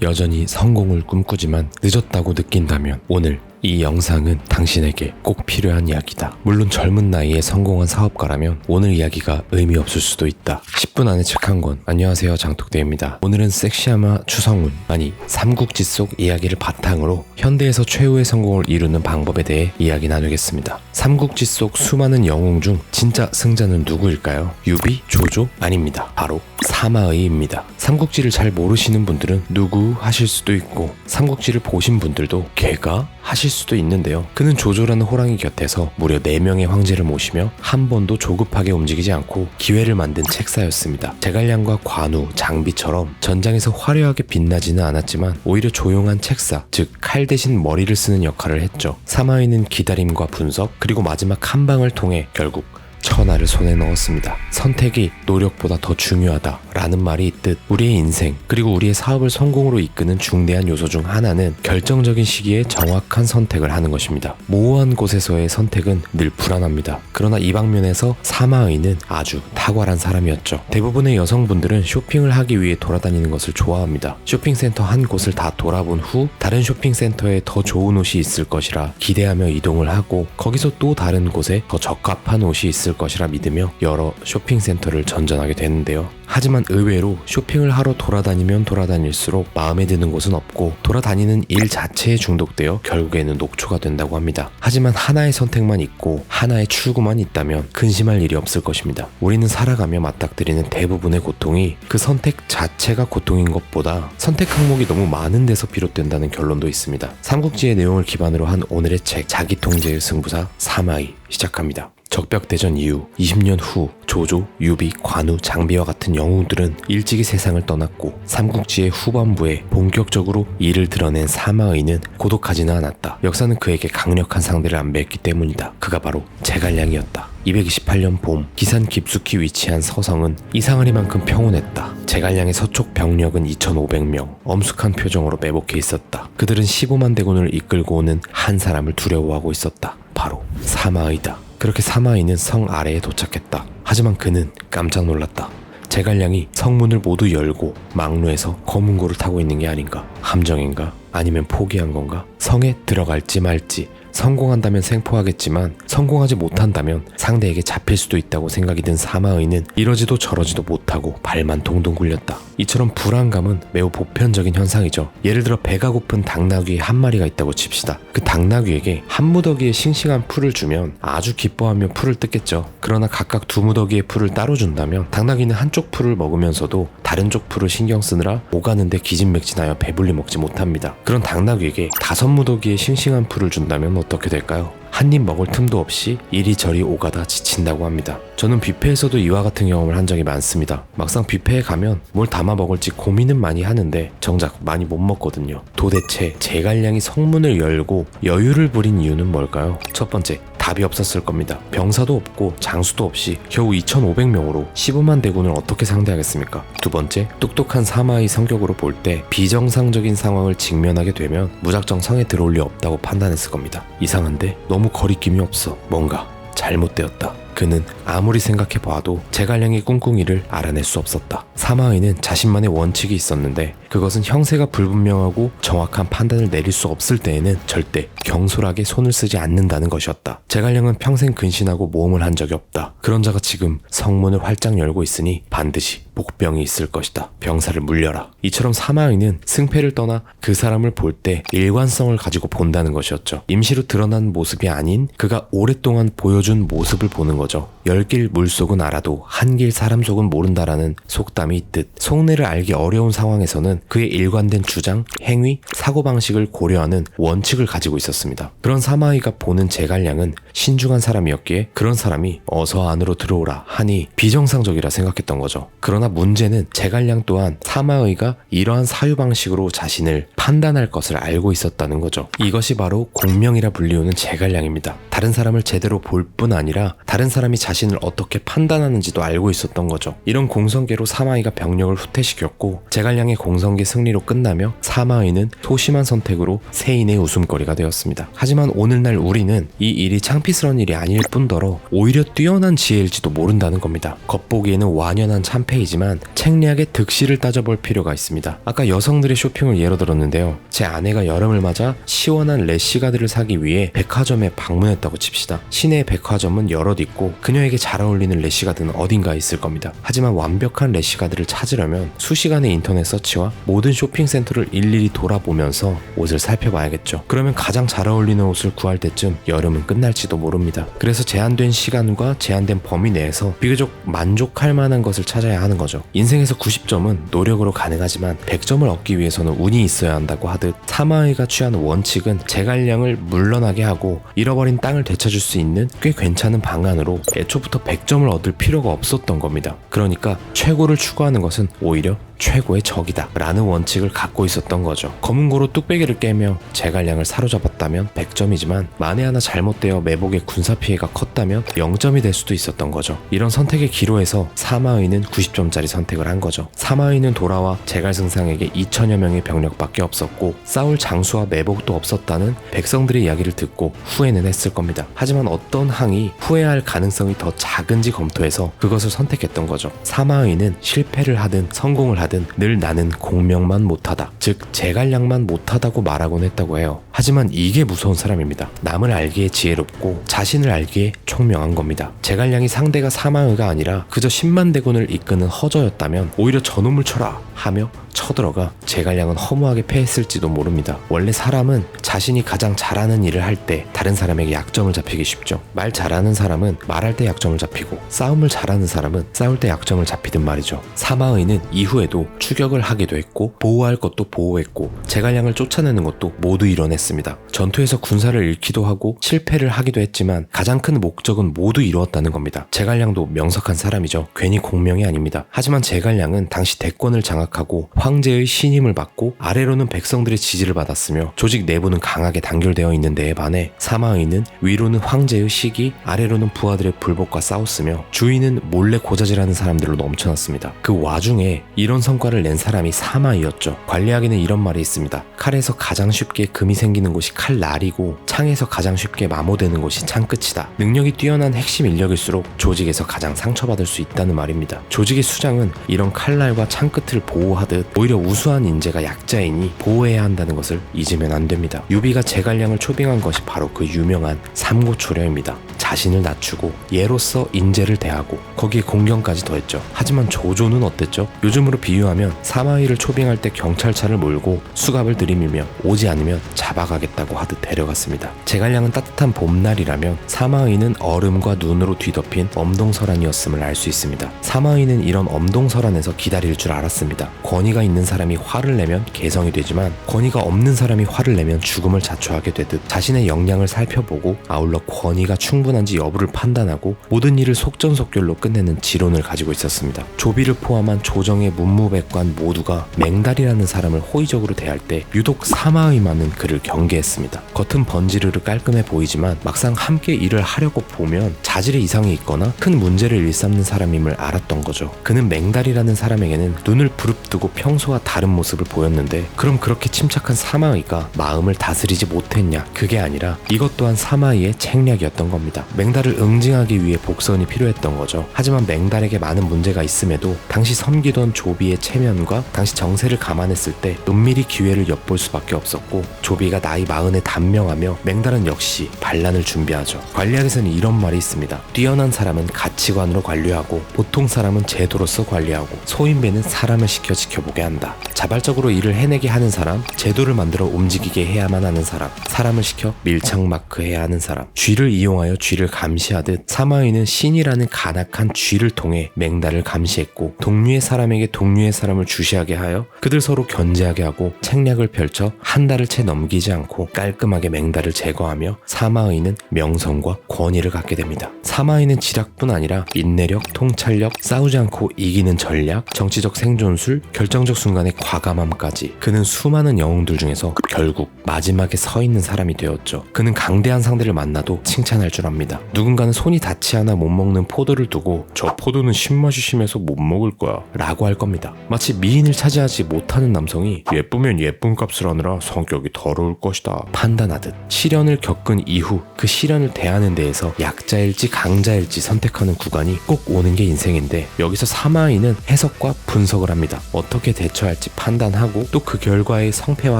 여전히 성공을 꿈꾸지만 늦었다고 느낀다면 오늘 이 영상은 당신에게 꼭 필요한 이야기다. 물론 젊은 나이에 성공한 사업가라면 오늘 이야기가 의미 없을 수도 있다. 10분 안에 책 한 권. 안녕하세요, 장독대입니다. 오늘은 섹시하마 추성훈, 아니 삼국지 속 이야기를 바탕으로 현대에서 최후의 성공을 이루는 방법에 대해 이야기 나누겠습니다. 삼국지 속 수많은 영웅 중 진짜 승자는 누구일까요? 유비? 조조? 아닙니다. 바로 사마의입니다. 삼국지를 잘 모르시는 분들은 누구 하실 수도 있고, 삼국지를 보신 분들도 걔가 하실 수도 있는데요. 그는 조조라는 호랑이 곁에서 무려 4명의 황제를 모시며 한 번도 조급하게 움직이지 않고 기회를 만든 책사였습니다. 제갈량과 관우, 장비처럼 전장에서 화려하게 빛나지는 않았지만 오히려 조용한 책사, 즉 칼 대신 머리를 쓰는 역할을 했죠. 사마의는 기다림과 분석, 그리고 마지막 한 방을 통해 결국 천하를 손에 넣었습니다. 선택이 노력보다 더 중요하다 라는 말이 있듯 우리의 인생, 그리고 우리의 사업을 성공으로 이끄는 중대한 요소 중 하나는 결정적인 시기에 정확한 선택을 하는 것입니다. 모호한 곳에서의 선택은 늘 불안합니다. 그러나 이 방면에서 사마의는 아주 탁월한 사람이었죠. 대부분의 여성분들은 쇼핑을 하기 위해 돌아다니는 것을 좋아합니다. 쇼핑센터 한 곳을 다 돌아본 후 다른 쇼핑센터에 더 좋은 옷이 있을 것이라 기대하며 이동을 하고, 거기서 또 다른 곳에 더 적합한 옷이 있을 것이라 믿으며 여러 쇼핑센터를 전전하게 되는데요. 하지만 의외로 쇼핑을 하러 돌아다니면 돌아다닐수록 마음에 드는 곳은 없고 돌아다니는 일 자체에 중독되어 결국에는 녹초가 된다고 합니다. 하지만 하나의 선택만 있고 하나의 출구만 있다면 근심할 일이 없을 것입니다. 우리는 살아가며 맞닥뜨리는 대부분의 고통이 그 선택 자체가 고통인 것보다 선택 항목이 너무 많은 데서 비롯된다는 결론도 있습니다. 삼국지의 내용을 기반으로 한 오늘의 책, 자기통제의 승부사 사마의 시작합니다. 적벽대전 이후 20년 후 조조, 유비, 관우, 장비와 같은 영웅들은 일찍이 세상을 떠났고 삼국지의 후반부에 본격적으로 이를 드러낸 사마의는 고독하지는 않았다. 역사는 그에게 강력한 상대를 안배했기 때문이다. 그가 바로 제갈량이었다. 228년 봄, 기산 깊숙이 위치한 서성은 이상하리만큼 평온했다. 제갈량의 서촉 병력은 2,500명, 엄숙한 표정으로 매복해 있었다. 그들은 15만 대군을 이끌고 오는 한 사람을 두려워하고 있었다. 바로 사마의다. 그렇게 사마의는 성 아래에 도착했다. 하지만 그는 깜짝 놀랐다. 제갈량이 성문을 모두 열고 망루에서 검은고를 타고 있는 게 아닌가? 함정인가? 아니면 포기한 건가? 성에 들어갈지 말지, 성공한다면 생포하겠지만 성공하지 못한다면 상대에게 잡힐 수도 있다고 생각이 든 사마의는 이러지도 저러지도 못하고 발만 동동 굴렸다. 이처럼 불안감은 매우 보편적인 현상이죠. 예를 들어 배가 고픈 당나귀 한 마리가 있다고 칩시다. 그 당나귀에게 한 무더기의 싱싱한 풀을 주면 아주 기뻐하며 풀을 뜯겠죠. 그러나 각각 2무더기의 풀을 따로 준다면 당나귀는 한쪽 풀을 먹으면서도 다른 쪽 풀을 신경 쓰느라 오가는데 기진맥진하여 배불리 먹지 못합니다. 그런 당나귀에게 5무더기의 싱싱한 풀을 준다면 어떻게 될까요? 한 입 먹을 틈도 없이 이리저리 오가다 지친다고 합니다. 저는 뷔페에서도 이와 같은 경험을 한 적이 많습니다. 막상 뷔페에 가면 뭘 담아 먹을지 고민은 많이 하는데 정작 많이 못 먹거든요. 도대체 제갈량이 성문을 열고 여유를 부린 이유는 뭘까요? 첫 번째, 답이 없었을 겁니다. 병사도 없고 장수도 없이 겨우 2,500명으로 15만 대군을 어떻게 상대하겠습니까? 두 번째, 똑똑한 사마의 성격으로 볼 때 비정상적인 상황을 직면하게 되면 무작정 성에 들어올 리 없다고 판단했을 겁니다. 이상한데 너무 거리낌이 없어. 뭔가 잘못되었다. 그는 아무리 생각해봐도 제갈량의 꿍꿍이를 알아낼 수 없었다. 사마의는 자신만의 원칙이 있었는데 그것은 형세가 불분명하고 정확한 판단을 내릴 수 없을 때에는 절대 경솔하게 손을 쓰지 않는다는 것이었다. 제갈량은 평생 근신하고 모험을 한 적이 없다. 그런 자가 지금 성문을 활짝 열고 있으니 반드시 복병이 있을 것이다. 병사를 물려라. 이처럼 사마의는 승패를 떠나 그 사람을 볼 때 일관성을 가지고 본다는 것이었죠. 임시로 드러난 모습이 아닌 그가 오랫동안 보여준 모습을 보는 거죠. 10길 물속은 알아도 한길 사람 속은 모른다라는 속담이 있듯 속내를 알기 어려운 상황에서는 그의 일관된 주장, 행위, 사고방식을 고려하는 원칙을 가지고 있었습니다. 그런 사마의가 보는 제갈량은 신중한 사람이었기에 그런 사람이 어서 안으로 들어오라 하니 비정상적이라 생각했던 거죠. 그러나 문제는 제갈량 또한 사마의가 이러한 사유방식으로 자신을 판단할 것을 알고 있었다는 거죠. 이것이 바로 공명이라 불리우는 제갈량입니다. 다른 사람을 제대로 볼 뿐 아니라 다른 사람이 자신을 자신을 어떻게 판단하는지도 알고 있었던 거죠. 이런 공성계로 사마이가 병력을 후퇴시켰고 제갈량의 공성계 승리로 끝나며 사마이는 소심한 선택으로 세인의 웃음거리가 되었습니다. 하지만 오늘날 우리는 이 일이 창피스러운 일이 아닐 뿐더러 오히려 뛰어난 지혜일지도 모른다는 겁니다. 겉보기에는 완연한 참패이지만 책략의 득실을 따져볼 필요가 있습니다. 아까 여성들의 쇼핑을 예로 들었는데요. 제 아내가 여름을 맞아 시원한 래시가드를 사기 위해 백화점에 방문했다고 칩시다. 시내의 백화점은 여럿 있고 그녀에게 잘 어울리는 래시가드는 어딘가에 있을 겁니다. 하지만 완벽한 래시가드를 찾으려면 수시간의 인터넷 서치와 모든 쇼핑센터를 일일이 돌아보면서 옷을 살펴봐야겠죠. 그러면 가장 잘 어울리는 옷을 구할 때쯤 여름은 끝날지도 모릅니다. 그래서 제한된 시간과 제한된 범위 내에서 비교적 만족할 만한 것을 찾아야 하는 거죠. 인생에서 90점은 노력으로 가능하지만 100점을 얻기 위해서는 운이 있어야 한다고 하듯 사마이가 취한 원칙은 제갈량을 물러나게 하고 잃어버린 땅을 되찾을 수 있는 꽤 괜찮은 방안으로 애초부터 100점을 얻을 필요가 없었던 겁니다. 그러니까 최고를 추구하는 것은 오히려 최고의 적이다 라는 원칙을 갖고 있었던 거죠. 검은고로 뚝배기를 깨며 제갈량을 사로잡았다면 100점이지만 만에 하나 잘못되어 매복의 군사피해가 컸다면 0점이 될 수도 있었던 거죠. 이런 선택의 기로에서 사마의는 90점짜리 선택을 한 거죠. 사마의는 돌아와 제갈승상에게 2000여 명의 병력밖에 없었고 싸울 장수와 매복도 없었다는 백성들의 이야기를 듣고 후회는 했을 겁니다. 하지만 어떤 항이 후회할 가능성이 더 작은지 검토해서 그것을 선택했던 거죠. 사마의는 실패를 하든 성공을 하든 늘 나는 공명만 못하다, 즉 제갈량만 못하다고 말하곤 했다고 해요. 하지만 이게 무서운 사람입니다. 남을 알기에 지혜롭고 자신을 알기에 총명한 겁니다. 제갈량이 상대가 사마의가 아니라 그저 10만 대군을 이끄는 허저였다면 오히려 저놈을 쳐라 하며 쳐들어가 제갈량은 허무하게 패했을지도 모릅니다. 원래 사람은 자신이 가장 잘하는 일을 할 때 다른 사람에게 약점을 잡히기 쉽죠. 말 잘하는 사람은 말할 때 약점을 잡히고 싸움을 잘하는 사람은 싸울 때 약점을 잡히든 말이죠. 사마의는 이후에도 추격을 하기도 했고 보호할 것도 보호했고 제갈량을 쫓아내는 것도 모두 이뤄냈습니다. 전투에서 군사를 잃기도 하고 실패를 하기도 했지만 가장 큰 목적은 모두 이루었다는 겁니다. 제갈량도 명석한 사람이죠. 괜히 공명이 아닙니다. 하지만 제갈량은 당시 대권을 장악하고 황제의 신임을 받고 아래로는 백성들의 지지를 받았으며 조직 내부는 강하게 단결되어 있는 데에 반해 사마의는 위로는 황제의 시기, 아래로는 부하들의 불복과 싸웠으며 주위는 몰래 고자질하는 사람들로 넘쳐났습니다. 그 와중에 이런 성과를 낸 사람이 사마의였죠. 관리학에는 이런 말이 있습니다. 칼에서 가장 쉽게 금이 생기는 곳이 칼날이고 창에서 가장 쉽게 마모되는 곳이 창끝이다. 능력이 뛰어난 핵심 인력일수록 조직에서 가장 상처받을 수 있다는 말입니다. 조직의 수장은 이런 칼날과 창끝을 보호하듯 오히려 우수한 인재가 약자이니 보호해야 한다는 것을 잊으면 안 됩니다. 유비가 제갈량을 초빙한 것이 바로 그 유명한 삼고초려입니다. 자신을 낮추고 예로서 인재를 대하고 거기에 공경까지 더했죠. 하지만 조조는 어땠죠? 요즘으로 비유하면 사마의를 초빙할 때 경찰차를 몰고 수갑을 들이밀며 오지 않으면 잡아가겠다고 하듯 데려갔습니다. 제갈량은 따뜻한 봄날이라면 사마의는 얼음과 눈으로 뒤덮인 엄동설안이었음을 알 수 있습니다. 사마의는 이런 엄동설안에서 기다릴 줄 알았습니다. 권위가 있는 사람이 화를 내면 개성이 되지만 권위가 없는 사람이 화를 내면 죽음을 자초하게 되듯 자신의 역량을 살펴보고 아울러 권위가 충분한지 여부를 판단하고 모든 일을 속전속결로 끝내는 지론을 가지고 있었습니다. 조비를 포함한 조정의 문무백관 모두가 맹달이라는 사람을 호의적으로 대할 때 유독 사마의만은 그를 경계했습니다. 겉은 번지르르 깔끔해 보이지만 막상 함께 일을 하려고 보면 자질의 이상이 있거나 큰 문제를 일삼는 사람임을 알았던 거죠. 그는 맹달이라는 사람에게는 눈을 부릅뜨고 평소와 다른 모습을 보였는데 그럼 그렇게 침착한 사마의가 마음을 다스리지 못했냐? 그게 아니라 이것 또한 사마의의 책략이었던 겁니다. 맹달을 응징하기 위해 복선이 필요했던 거죠. 하지만 맹달에게 많은 문제가 있음에도 당시 섬기던 조비의 체면과 당시 정세를 감안했을 때 은밀히 기회를 엿볼 수밖에 없었고 조비가 나이 40에 단명하며 맹달은 역시 반란을 준비하죠. 관리학에서는 이런 말이 있습니다. 뛰어난 사람은 가치관으로 관리하고 보통 사람은 제도로서 관리하고 소인배는 사람을 시켜 지켜보게 한다. 자발적으로 일을 해내게 하는 사람, 제도를 만들어 움직이게 해야만 하는 사람, 사람을 시켜 밀착 마크해야 하는 사람, 쥐를 이용하여 쥐를 감시하듯 사마의는 신이라는 간악한 쥐를 통해 맹달을 감시했고 동류의 사람에게 동류의 사람을 주시하게 하여 그들 서로 견제하게 하고 책략을 펼쳐 한 달을 채 넘기지 않고 깔끔하게 맹달을 제거하며 사마의는 명성과 권위를 갖게 됩니다. 사마의는 지략뿐 아니라 인내력, 통찰력, 싸우지 않고 이기는 전략, 정치적 생존술, 결정적 순간의 과감함까지 그는 수많은 영웅들 중에서 결국 마지막에 서 있는 사람이 되었죠. 그는 강대한 상대를 만나도 칭찬할 줄 압니다. 합니다. 누군가는 손이 닿지 않아 못 먹는 포도를 두고 저 포도는 신맛이 심해서 못 먹을 거야 라고 할 겁니다. 마치 미인을 차지하지 못하는 남성이 예쁘면 예쁜 값을 하느라 성격이 더러울 것이다 판단하듯 시련을 겪은 이후 그 시련을 대하는 데에서 약자일지 강자일지 선택하는 구간이 꼭 오는 게 인생인데, 여기서 사마이는 해석과 분석을 합니다. 어떻게 대처할지 판단하고 또 그 결과의 성패와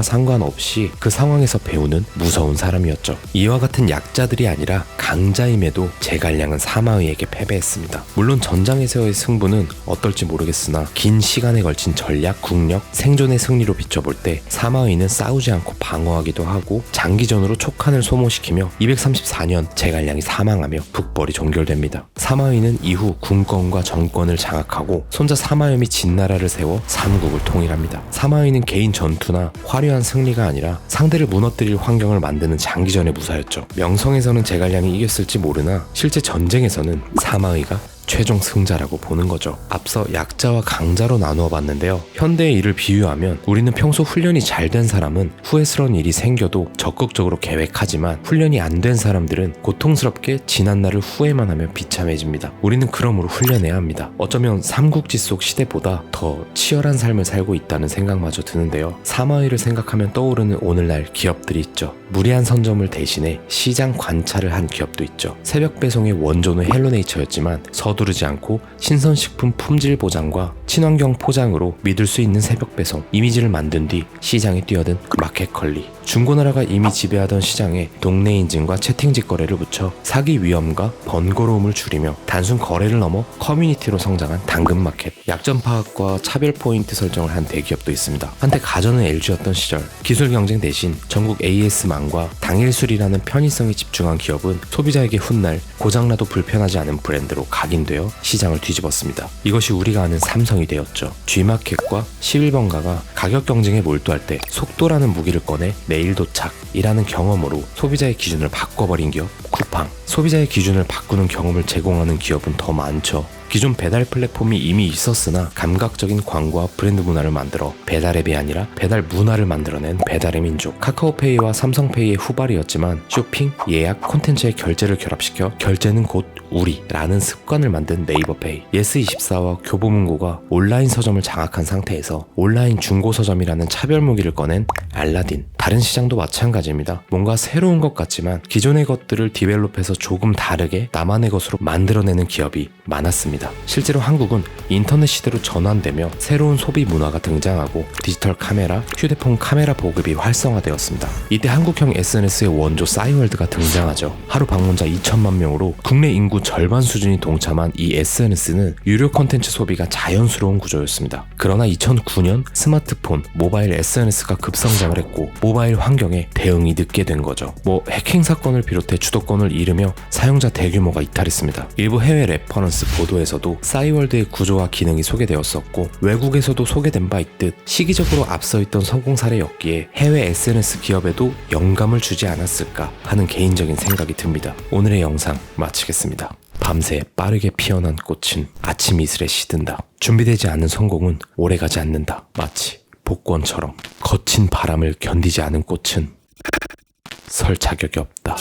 상관없이 그 상황에서 배우는 무서운 사람이었죠. 이와 같은 약자들이 아니라 강자임에도 제갈량은 사마의에게 패배했습니다. 물론 전장에서의 승부는 어떨지 모르겠으나 긴 시간에 걸친 전략, 국력, 생존의 승리로 비춰볼 때 사마의는 싸우지 않고 방어하기도 하고 장기전으로 촉한을 소모시키며 234년 제갈량이 사망하며 북벌이 종결됩니다. 사마의는 이후 군권과 정권을 장악하고 손자 사마염이 진나라를 세워 삼국을 통일합니다. 사마의는 개인 전투나 화려한 승리가 아니라 상대를 무너뜨릴 환경을 만드는 장기전의 무사였죠. 명성에서는 제갈량이 이겼을지 모르나 실제 전쟁에서는 사마의가 최종 승자라고 보는 거죠. 앞서 약자와 강자로 나누어 봤는데요. 현대의 일을 비유하면 우리는 평소 훈련이 잘 된 사람은 후회스러운 일이 생겨도 적극적으로 계획하지만 훈련이 안 된 사람들은 고통스럽게 지난 날을 후회만 하며 비참해집니다. 우리는 그러므로 훈련해야 합니다. 어쩌면 삼국지 속 시대보다 더 치열한 삶을 살고 있다는 생각마저 드는데요. 사마의를 생각하면 떠오르는 오늘날 기업들이 있죠. 무리한 선점을 대신해 시장 관찰을 한 기업도 있죠. 새벽 배송의 원조는 헬로네이처였지만 서두르지 않고 신선식품 품질 보장과 친환경 포장으로 믿을 수 있는 새벽 배송 이미지를 만든 뒤 시장에 뛰어든 마켓컬리. 중고나라가 이미 지배하던 시장에 동네 인증과 채팅 직거래를 붙여 사기 위험과 번거로움을 줄이며 단순 거래를 넘어 커뮤니티로 성장한 당근마켓. 약점 파악과 차별 포인트 설정을 한 대기업도 있습니다. 한때 가전은 LG였던 시절 기술 경쟁 대신 전국 AS망과 당일술이라는 편의성에 집중한 기업은 소비자에게 훗날 고장나도 불편하지 않은 브랜드로 각인되어 시장을 뒤집었습니다. 이것이 우리가 아는 삼성이 되었죠. G마켓과 11번가가 가격 경쟁에 몰두할 때 속도라는 무기를 꺼내 내일 도착이라는 경험으로 소비자의 기준을 바꿔버린 기업 쿠팡. 소비자의 기준을 바꾸는 경험을 제공하는 기업은 더 많죠. 기존 배달 플랫폼이 이미 있었으나 감각적인 광고와 브랜드 문화를 만들어 배달앱이 아니라 배달 문화를 만들어낸 배달의 민족. 카카오페이와 삼성페이의 후발이었지만 쇼핑, 예약, 콘텐츠의 결제를 결합시켜 결제는 곧 우리라는 습관을 만든 네이버페이. 예스24와 교보문고가 온라인 서점을 장악한 상태에서 온라인 중고 서점이라는 차별 무기를 꺼낸 알라딘. 다른 시장도 마찬가지입니다. 뭔가 새로운 것 같지만 기존의 것들을 디벨롭해서 조금 다르게 나만의 것으로 만들어내는 기업이 많았습니다. 실제로 한국은 인터넷 시대로 전환되며 새로운 소비 문화가 등장하고 디지털 카메라, 휴대폰 카메라 보급이 활성화되었습니다. 이때 한국형 SNS의 원조 싸이월드가 등장하죠. 하루 방문자 2천만 명으로 국내 인구 절반 수준이 동참한 이 SNS는 유료 콘텐츠 소비가 자연스러운 구조였습니다. 그러나 2009년 스마트폰, 모바일 SNS가 급성장을 했고 모바일 환경에 대응이 늦게 된 거죠. 해킹 사건을 비롯해 주도권을 잃으며 사용자 대규모가 이탈했습니다. 일부 해외 레퍼런스 보도에서도 싸이월드의 구조와 기능이 소개되었었고 외국에서도 소개된 바 있듯 시기적으로 앞서있던 성공 사례였기에 해외 SNS 기업에도 영감을 주지 않았을까 하는 개인적인 생각이 듭니다. 오늘의 영상 마치겠습니다. 밤새 빠르게 피어난 꽃은 아침 이슬에 시든다. 준비되지 않은 성공은 오래가지 않는다. 마치 복권처럼 거친 바람을 견디지 않은 꽃은 설 자격이 없다.